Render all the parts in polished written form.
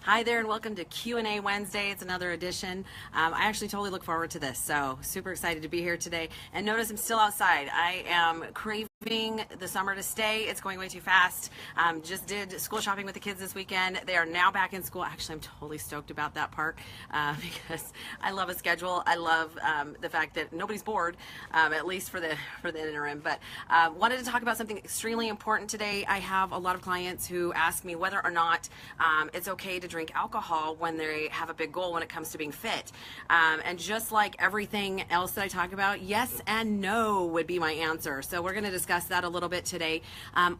Hi there and welcome to Q&A Wednesday. It's another edition. I actually totally look forward to this, so super excited to be here today. And notice I'm still outside. I am craving the summer to stay. It's going way too fast. Just did school shopping with the kids this weekend. They are now back in school. Actually, I'm totally stoked about that part because I love a schedule. I love the fact that nobody's bored, at least for the interim. But wanted to talk about something extremely important today. I have a lot of clients who ask me whether or not it's okay to drink alcohol when they have a big goal when it comes to being fit. And just like everything else that I talk about, yes and no would be my answer. So we're going to discuss that a little bit today.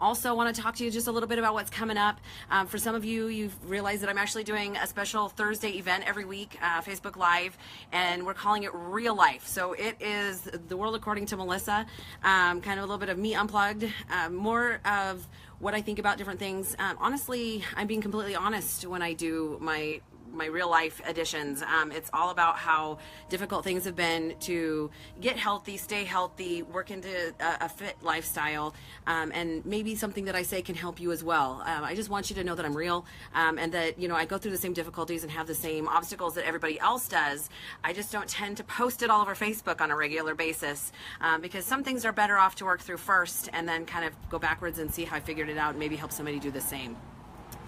Also want to talk to you just a little bit about what's coming up. For some of you, you've realized that I'm actually doing a special Thursday event every week, Facebook Live, and we're calling it Real Life. So it is the world according to Melissa, kind of a little bit of me unplugged, more of what I think about different things. Honestly, I'm being completely honest when I do my real life editions. It's all about how difficult things have been to get healthy, stay healthy, work into a fit lifestyle, and maybe something that I say can help you as well. I just want you to know that I'm real, and that, you know, I go through the same difficulties and have the same obstacles that everybody else does. I just don't tend to post it all over Facebook on a regular basis, because some things are better off to work through first and then kind of go backwards and see how I figured it out and maybe help somebody do the same.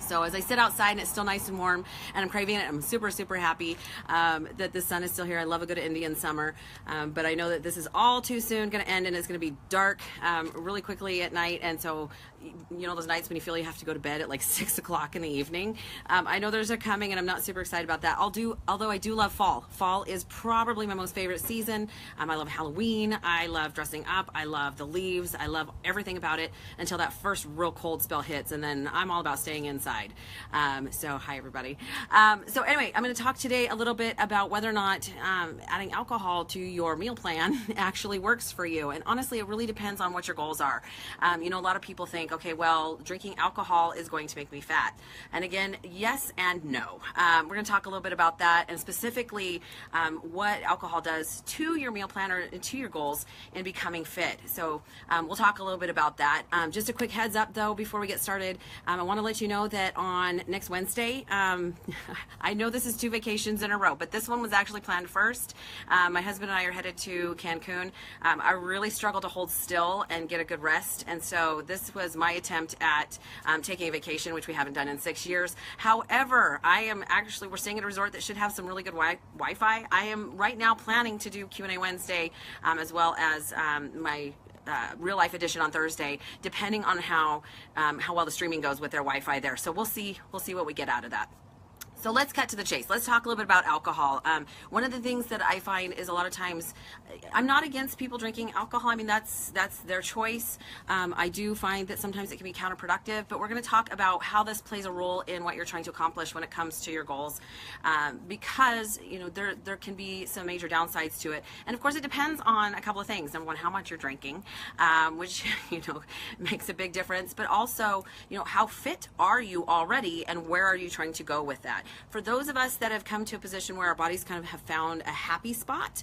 So as I sit outside and it's still nice and warm and I'm craving it, I'm super, super happy that the sun is still here. I love a good Indian summer, but I know that this is all too soon going to end and it's going to be dark really quickly at night. And so, you know, those nights when you feel you have to go to bed at like 6 o'clock in the evening. I know those are coming and I'm not super excited about that. Although I do love fall. Fall is probably my most favorite season. I love Halloween. I love dressing up. I love the leaves. I love everything about it until that first real cold spell hits, and then I'm all about staying inside. So hi everybody. So anyway, I'm going to talk today a little bit about whether or not adding alcohol to your meal plan actually works for you. And honestly, it really depends on what your goals are. You know, a lot of people think, okay, well, drinking alcohol is going to make me fat. And again, yes and no. We're going to talk a little bit about that, and specifically what alcohol does to your meal plan or to your goals in becoming fit. So we'll talk a little bit about that. Just a quick heads up though before we get started, I want to let you know that on next Wednesday, I know this is 2 vacations in a row, but this one was actually planned first. My husband and I are headed to Cancun. I really struggle to hold still and get a good rest, and so this was my attempt at taking a vacation, which we haven't done in 6 years. However, we're staying at a resort that should have some really good Wi-Fi. I am right now planning to do Q&A Wednesday, as well as my real life edition on Thursday, depending on how well the streaming goes with their Wi-Fi there. So we'll see what we get out of that. So let's cut to the chase. Let's talk a little bit about alcohol. One of the things that I find is a lot of times, I'm not against people drinking alcohol. I mean, that's their choice. I do find that sometimes it can be counterproductive, but we're going to talk about how this plays a role in what you're trying to accomplish when it comes to your goals, because, you know, there can be some major downsides to it. And of course, it depends on a couple of things. Number one, how much you're drinking, which, you know, makes a big difference, but also, you know, how fit are you already and where are you trying to go with that? For those of us that have come to a position where our bodies kind of have found a happy spot,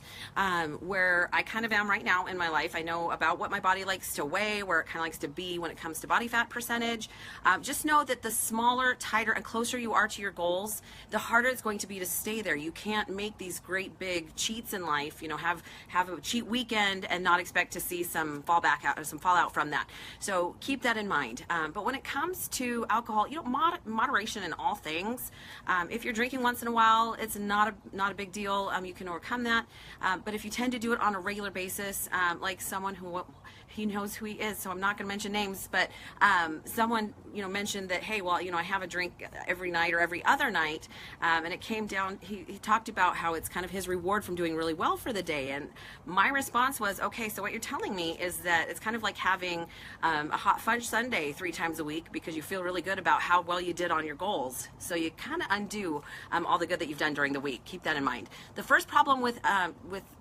where I kind of am right now in my life, I know about what my body likes to weigh, where it kind of likes to be when it comes to body fat percentage. Just know that the smaller, tighter, and closer you are to your goals, the harder it's going to be to stay there. You can't make these great big cheats in life, you know, have a cheat weekend and not expect to see some fallout from that. So keep that in mind. But when it comes to alcohol, you know, moderation in all things. If you're drinking once in a while, it's not a big deal. You can overcome that. But if you tend to do it on a regular basis, like someone who, he knows who he is, so I'm not going to mention names, but someone, you know, mentioned that, hey, well, you know, I have a drink every night or every other night, and it came down, he talked about how it's kind of his reward from doing really well for the day. And my response was, okay, so what you're telling me is that it's kind of like having a hot fudge sundae 3 times a week because you feel really good about how well you did on your goals. So you kind of undo all the good that you've done during the week. Keep that in mind. The first problem with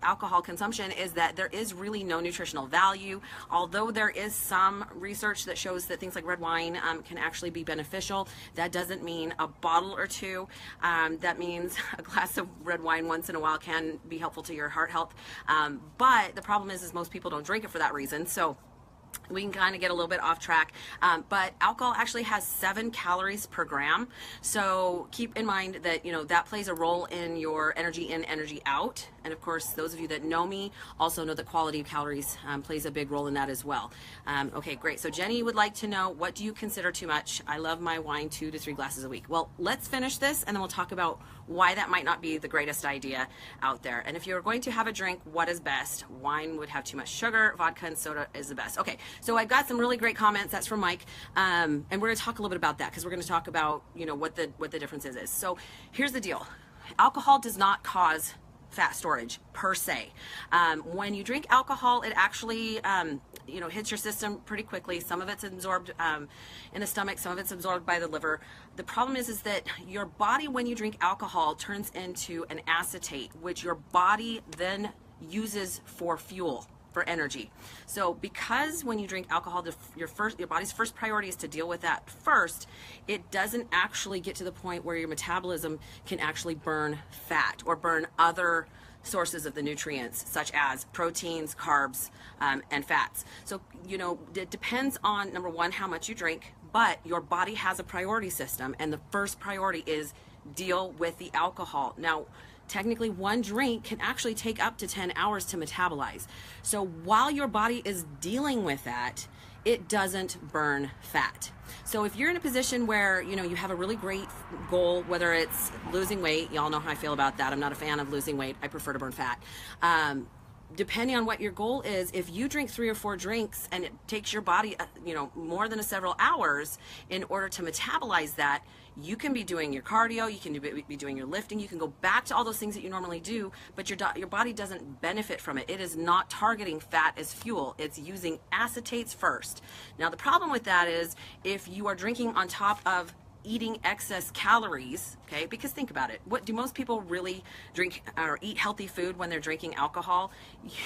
alcohol consumption is that there is really no nutritional value. Although there is some research that shows that things like red wine can actually be beneficial, that doesn't mean a bottle or 2. That means a glass of red wine once in a while can be helpful to your heart health. But the problem is most people don't drink it for that reason. So we can kind of get a little bit off track, but alcohol actually has 7 calories per gram. So keep in mind that, that plays a role in your energy in, energy out. And of course, those of you that know me also know that quality of calories plays a big role in that as well. Okay, great. So Jenny would like to know, what do you consider too much? I love my wine 2 to 3 glasses a week. Well, let's finish this and then we'll talk about why that might not be the greatest idea out there. And if you're going to have a drink, what is best? Wine would have too much sugar, vodka and soda is the best. Okay, so I've got some really great comments. That's from Mike. And we're going to talk a little bit about that because we're going to talk about, what the differences is. So here's the deal. Alcohol does not cause fat storage per se. When you drink alcohol, it actually hits your system pretty quickly. Some of it's absorbed in the stomach, some of it's absorbed by the liver. The problem is that your body, when you drink alcohol, turns into an acetate, which your body then uses for fuel, for energy. So because when you drink alcohol, your body's first priority is to deal with that first, it doesn't actually get to the point where your metabolism can actually burn fat or burn other sources of the nutrients, such as proteins, carbs, and fats. So, it depends on, number one, how much you drink, but your body has a priority system, and the first priority is deal with the alcohol. Now, technically, one drink can actually take up to 10 hours to metabolize. So while your body is dealing with that, it doesn't burn fat. So if you're in a position where, you have a really great goal, whether it's losing weight, y'all know how I feel about that. I'm not a fan of losing weight. I prefer to burn fat. Depending on what your goal is, if you drink 3 or 4 drinks and it takes your body, more than several hours in order to metabolize that, you can be doing your cardio, you can be doing your lifting, you can go back to all those things that you normally do, but your body doesn't benefit from it. It is not targeting fat as fuel. It's using acetates first. Now, the problem with that is if you are drinking on top of eating excess calories, okay, because think about it, what do most people really drink or eat healthy food when they're drinking alcohol?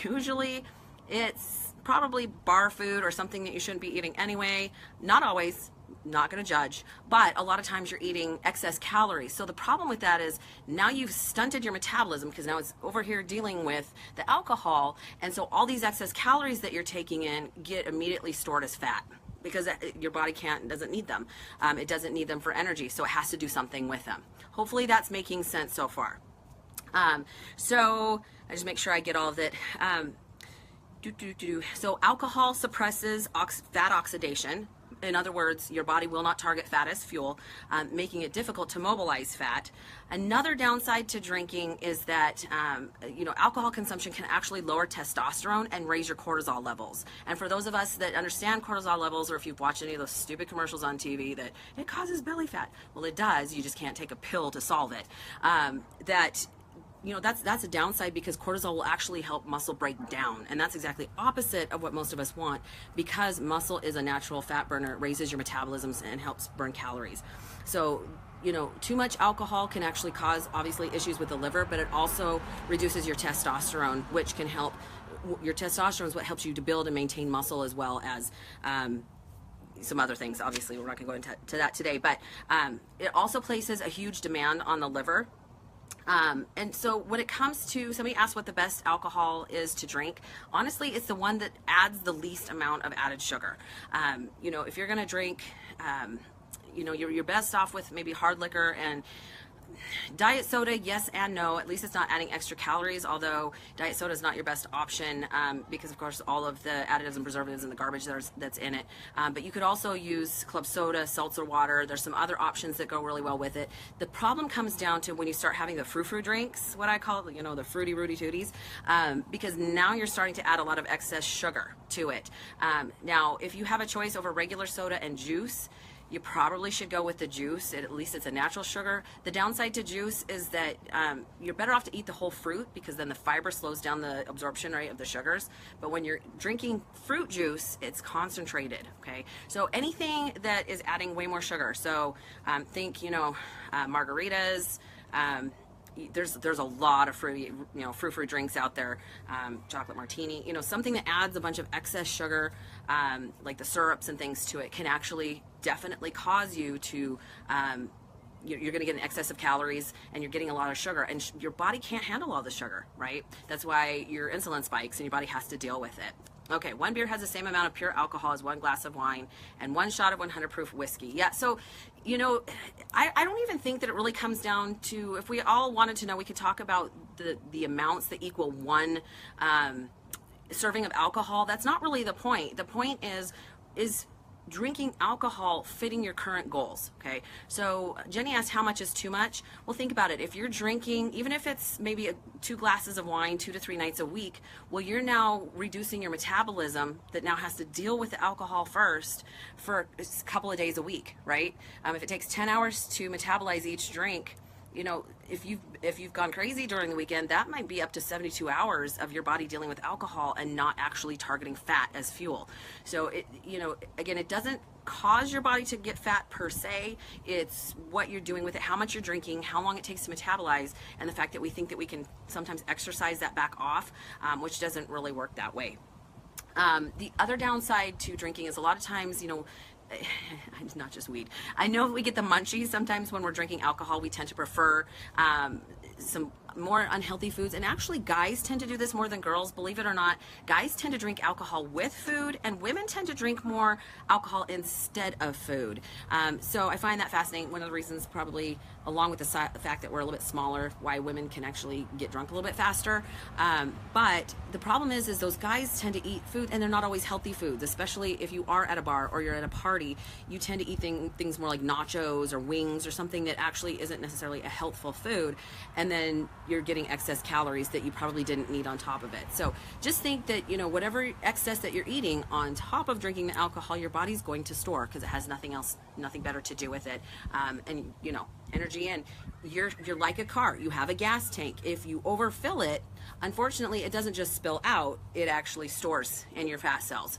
Usually it's probably bar food or something that you shouldn't be eating anyway. Not always, not going to judge, but a lot of times you're eating excess calories. So the problem with that is now you've stunted your metabolism because now it's over here dealing with the alcohol, and so all these excess calories that you're taking in get immediately stored as fat, because your body doesn't need them. It doesn't need them for energy, so it has to do something with them. Hopefully that's making sense so far. So I just make sure I get all of it. So alcohol suppresses fat oxidation. In other words, your body will not target fat as fuel, making it difficult to mobilize fat. Another downside to drinking is that, alcohol consumption can actually lower testosterone and raise your cortisol levels. And for those of us that understand cortisol levels, or if you've watched any of those stupid commercials on TV that it causes belly fat, well, it does. You just can't take a pill to solve it. That's a downside because cortisol will actually help muscle break down. And that's exactly opposite of what most of us want, because muscle is a natural fat burner. It raises your metabolism and helps burn calories. So, too much alcohol can actually cause, obviously, issues with the liver, but it also reduces your testosterone, which can help. Your testosterone is what helps you to build and maintain muscle, as well as some other things. Obviously, we're not going to go into that today, but it also places a huge demand on the liver. And so when it comes to, somebody asked what the best alcohol is to drink, honestly, it's the one that adds the least amount of added sugar. If you're going to drink, you're best off with maybe hard liquor and diet soda, yes and no. At least it's not adding extra calories, although diet soda is not your best option because, of course, all of the additives and preservatives and the garbage that's in it. But you could also use club soda, seltzer water. There's some other options that go really well with it. The problem comes down to when you start having the frou-frou drinks, what I call it, the fruity rooty tooties, because now you're starting to add a lot of excess sugar to it. Now, if you have a choice over regular soda and juice, you probably should go with the juice. At least it's a natural sugar. The downside to juice is that you're better off to eat the whole fruit, because then the fiber slows down the absorption rate of the sugars. But when you're drinking fruit juice, it's concentrated, okay? So anything that is adding way more sugar. So think, margaritas, there's a lot of fruity, frou-frou drinks out there, chocolate martini, something that adds a bunch of excess sugar, like the syrups and things to it, can actually definitely cause you to, you're going to get an excess of calories, and you're getting a lot of sugar, and your body can't handle all the sugar, right? That's why your insulin spikes and your body has to deal with it. Okay, one beer has the same amount of pure alcohol as one glass of wine and one shot of 100 proof whiskey. Yeah, so, you know, I don't even think that it really comes down to, if we all wanted to know, we could talk about the amounts that equal one serving of alcohol. That's not really the point. The point is drinking alcohol fitting your current goals. Okay, so Jenny asked how much is too much. Well, think about it. If you're drinking, even if it's maybe 2 glasses of wine 2 to 3 nights a week, well, you're now reducing your metabolism that now has to deal with the alcohol first for a couple of days a week, right? If it takes 10 hours to metabolize each drink, you know, if you've gone crazy during the weekend, that might be up to 72 hours of your body dealing with alcohol and not actually targeting fat as fuel. So it, you know, again, it doesn't cause your body to get fat per se. It's what you're doing with it, how much you're drinking, how long it takes to metabolize, and the fact that we think that we can sometimes exercise that back off, which doesn't really work that way. The other downside to drinking is a lot of times, you know, it's not just weed. I know we get the munchies sometimes when we're drinking alcohol. We tend to prefer some more unhealthy foods, and actually guys tend to do this more than girls, believe it or not. Guys tend to drink alcohol with food, and women tend to drink more alcohol instead of food. So I find that fascinating. One of the reasons, probably along with the fact that we're a little bit smaller, why women can actually get drunk a little bit faster. But the problem is those guys tend to eat food, and they're not always healthy foods, especially if you are at a bar or you're at a party. You tend to eat things more like nachos or wings or something that actually isn't necessarily a healthful food, and then you're getting excess calories that you probably didn't need on top of it. So just think that, you know, whatever excess that you're eating on top of drinking the alcohol, your body's going to store, because it has nothing else, nothing better to do with it. And you know, energy in. You're like a car. You have a gas tank. If you overfill it, unfortunately, it doesn't just spill out, it actually stores in your fat cells.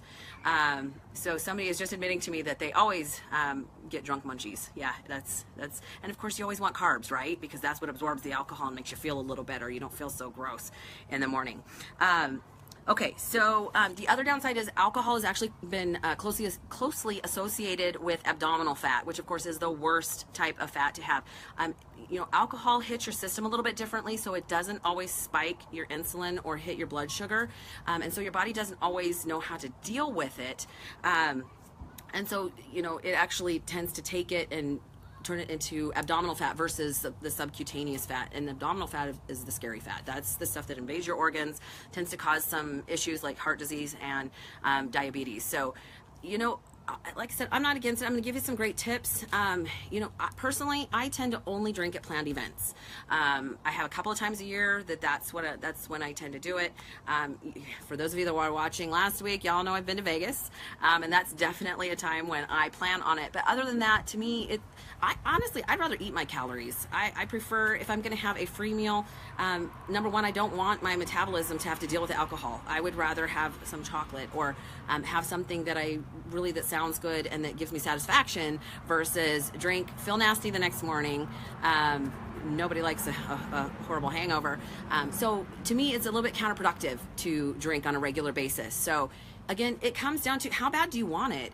So somebody is just admitting to me that they always get drunk munchies. Yeah, that's, and of course you always want carbs, right? Because that's what absorbs the alcohol and makes you feel a little better. You don't feel so gross in the morning. Okay, so the other downside is alcohol has actually been closely associated with abdominal fat, which of course is the worst type of fat to have. You know, alcohol hits your system a little bit differently, so it doesn't always spike your insulin or hit your blood sugar, and so your body doesn't always know how to deal with it. And so, you know, it actually tends to take it and turn it into abdominal fat versus the subcutaneous fat. And abdominal fat is the scary fat. That's the stuff that invades your organs, tends to cause some issues like heart disease and diabetes. So, you know, like I said, I'm not against it. I'm going to give you some great tips. You know, personally, I tend to only drink at planned events. I have a couple of times a year that's when I tend to do it. For those of you that were watching last week, y'all know I've been to Vegas, and that's definitely a time when I plan on it. But other than that, to me, honestly, I'd rather eat my calories. I prefer, if I'm going to have a free meal, number one, I don't want my metabolism to have to deal with alcohol. I would rather have some chocolate or have something that sounds good and that gives me satisfaction versus drink, feel nasty the next morning. Nobody likes a horrible hangover. So to me, it's a little bit counterproductive to drink on a regular basis. So again, it comes down to how bad do you want it?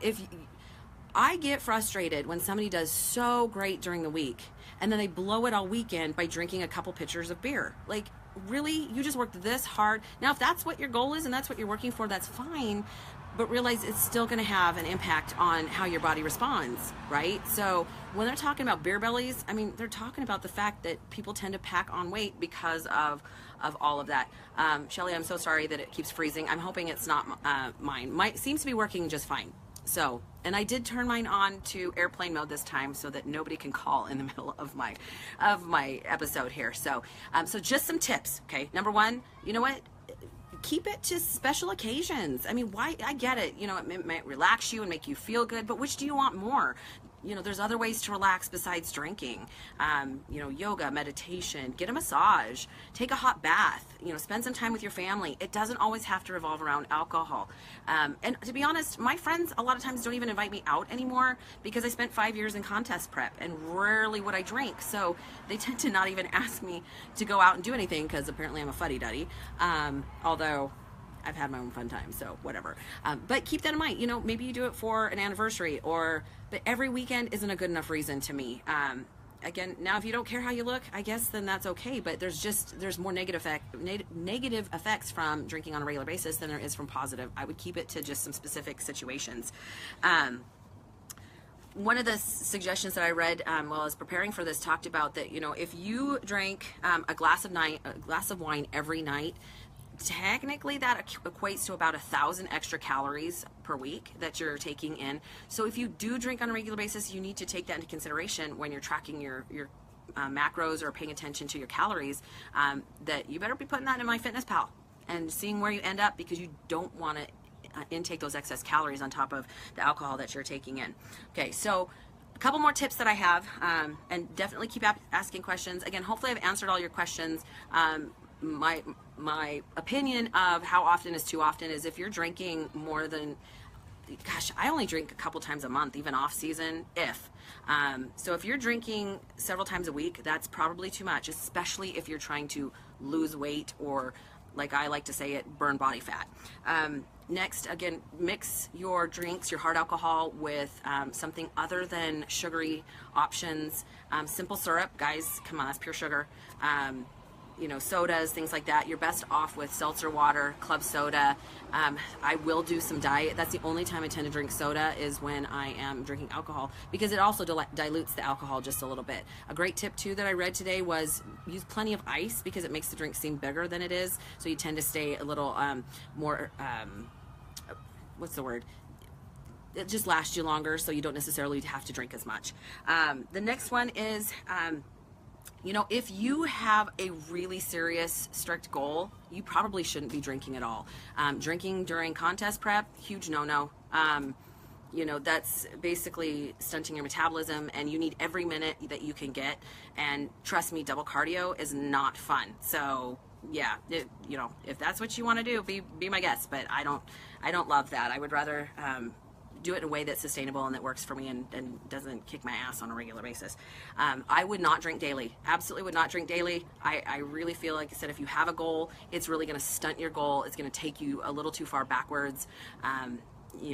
I get frustrated when somebody does so great during the week and then they blow it all weekend by drinking a couple pitchers of beer. Like, really? You just worked this hard? Now, if that's what your goal is and that's what you're working for, that's fine. But realize it's still going to have an impact on how your body responds, right? So when they're talking about beer bellies, I mean, they're talking about the fact that people tend to pack on weight because of all of that. Shelly, I'm so sorry that it keeps freezing. I'm hoping it's not mine. Mine seems to be working just fine. So, and I did turn mine on to airplane mode this time so that nobody can call in the middle of my episode here. So, so just some tips, okay? Number one, you know what? Keep it to special occasions. I mean, why? I get it. You know, it might relax you and make you feel good, but which do you want more? You know, there's other ways to relax besides drinking. You know, yoga, meditation, get a massage, take a hot bath, you know, spend some time with your family. It doesn't always have to revolve around alcohol. And to be honest, my friends a lot of times don't even invite me out anymore because I spent 5 years in contest prep and rarely would I drink. So they tend to not even ask me to go out and do anything because apparently I'm a fuddy-duddy. Although I've had my own fun time, so whatever. But keep that in mind. You know, maybe you do it for an anniversary, but every weekend isn't a good enough reason to me. again, now if you don't care how you look, I guess then that's okay. But there's more negative effects from drinking on a regular basis than there is from positive. I would keep it to just some specific situations. One of the suggestions that I read while I was preparing for this talked about that, if you drank a glass of wine every night, technically that equates to about 1,000 extra calories per week that you're taking in. So if you do drink on a regular basis, you need to take that into consideration when you're tracking your macros or paying attention to your calories, that you better be putting that in MyFitnessPal and seeing where you end up, because you don't want to intake those excess calories on top of the alcohol that you're taking in. Okay, so a couple more tips that I have, and definitely keep asking questions. Again, hopefully I've answered all your questions. My opinion of how often is too often is if you're drinking more than, gosh, I only drink a couple times a month, even off season, so if you're drinking several times a week, that's probably too much, especially if you're trying to lose weight or, like I like to say it, burn body fat. Next, again, mix your drinks, your hard alcohol, with something other than sugary options. Simple syrup, guys, come on, that's pure sugar. Sodas, things like that. You're best off with seltzer water, club soda. I will do some diet. That's the only time I tend to drink soda, is when I am drinking alcohol, because it also dilutes the alcohol just a little bit. A great tip too that I read today was use plenty of ice, because it makes the drink seem bigger than it is. So you tend to stay a little more, what's the word? It just lasts you longer, so you don't necessarily have to drink as much. The next one is, if you have a really serious, strict goal, you probably shouldn't be drinking at all. Drinking during contest prep, huge no-no. That's basically stunting your metabolism, and you need every minute that you can get. And trust me, double cardio is not fun. So yeah, if that's what you want to do, be my guest. But I don't love that. I would rather do it in a way that's sustainable and that works for me and doesn't kick my ass on a regular basis. I would not drink daily. Absolutely would not drink daily. I really feel, like I said, if you have a goal, it's really going to stunt your goal. It's going to take you a little too far backwards,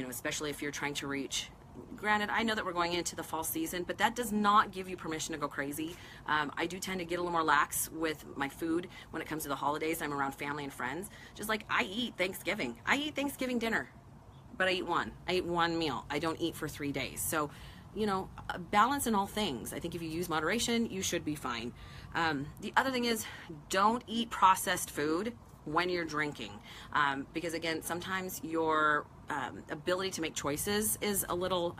especially if you're trying to reach. Granted, I know that we're going into the fall season, but that does not give you permission to go crazy. I do tend to get a little more lax with my food when it comes to the holidays. I'm around family and friends. Just like I eat Thanksgiving. I eat Thanksgiving dinner. But I eat one meal. I don't eat for 3 days. So, balance in all things. I think if you use moderation, you should be fine. The other thing is, don't eat processed food when you're drinking. Because again, sometimes your ability to make choices is a little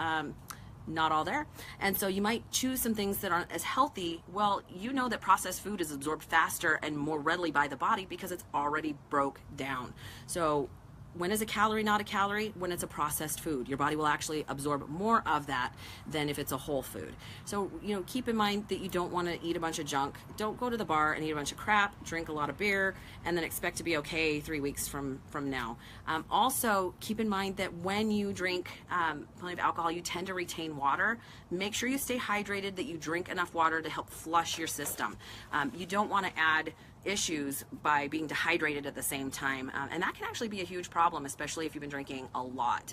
not all there. And so you might choose some things that aren't as healthy. Well, that processed food is absorbed faster and more readily by the body because it's already broke down. So when is a calorie not a calorie? When it's a processed food. Your body will actually absorb more of that than if it's a whole food. So, keep in mind that you don't want to eat a bunch of junk. Don't go to the bar and eat a bunch of crap, drink a lot of beer, and then expect to be okay 3 weeks from now. Also, keep in mind that when you drink plenty of alcohol, you tend to retain water. Make sure you stay hydrated, that you drink enough water to help flush your system. You don't want to add issues by being dehydrated at the same time, and that can actually be a huge problem, especially if you've been drinking a lot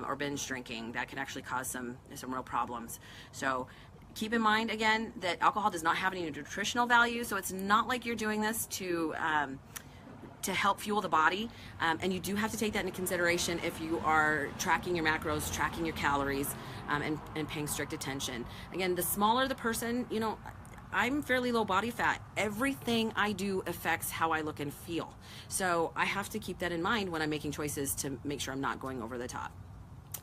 or binge drinking. That can actually cause some real problems. So keep in mind, again, that alcohol does not have any nutritional value, so it's not like you're doing this to help fuel the body, and you do have to take that into consideration if you are tracking your macros, tracking your calories, and paying strict attention. Again, the smaller the person, I'm fairly low body fat. Everything I do affects how I look and feel. So I have to keep that in mind when I'm making choices to make sure I'm not going over the top.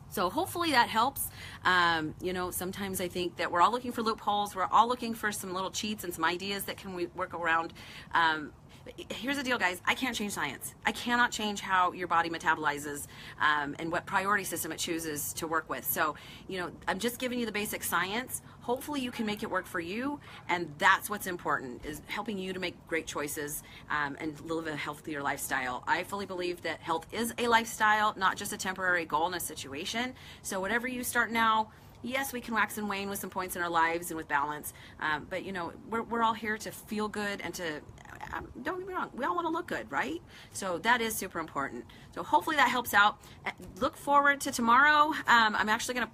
So hopefully that helps. Sometimes I think that we're all looking for loopholes. We're all looking for some little cheats and some ideas that can we work around. Here's the deal, guys. I can't change science. I cannot change how your body metabolizes and what priority system it chooses to work with. So, I'm just giving you the basic science. Hopefully you can make it work for you, and that's what's important, is helping you to make great choices and live a healthier lifestyle. I fully believe that health is a lifestyle, not just a temporary goal in a situation. So whatever you start now, yes, we can wax and wane with some points in our lives and with balance, but we're all here to feel good and to, don't get me wrong, we all want to look good, right? So that is super important. So hopefully that helps out. Look forward to tomorrow. I'm actually going to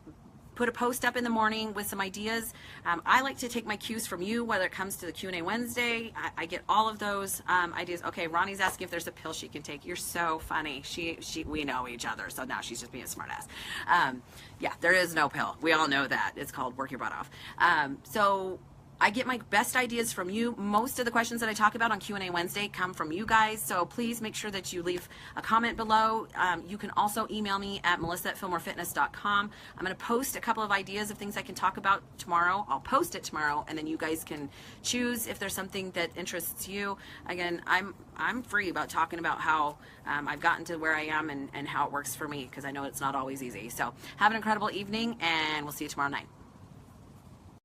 put a post up in the morning with some ideas. I like to take my cues from you, whether it comes to the Q&A Wednesday. I get all of those ideas. Okay, Ronnie's asking if there's a pill she can take. You're so funny. We know each other, so now she's just being a smartass. Yeah, there is no pill. We all know that. It's called work your butt off. So I get my best ideas from you. Most of the questions that I talk about on Q&A Wednesday come from you guys, so please make sure that you leave a comment below. You can also email me at melissa@fillmorefitness.com. I'm going to post a couple of ideas of things I can talk about tomorrow. I'll post it tomorrow, and then you guys can choose if there's something that interests you. Again, I'm free about talking about how I've gotten to where I am and how it works for me, because I know it's not always easy. So have an incredible evening, and we'll see you tomorrow night.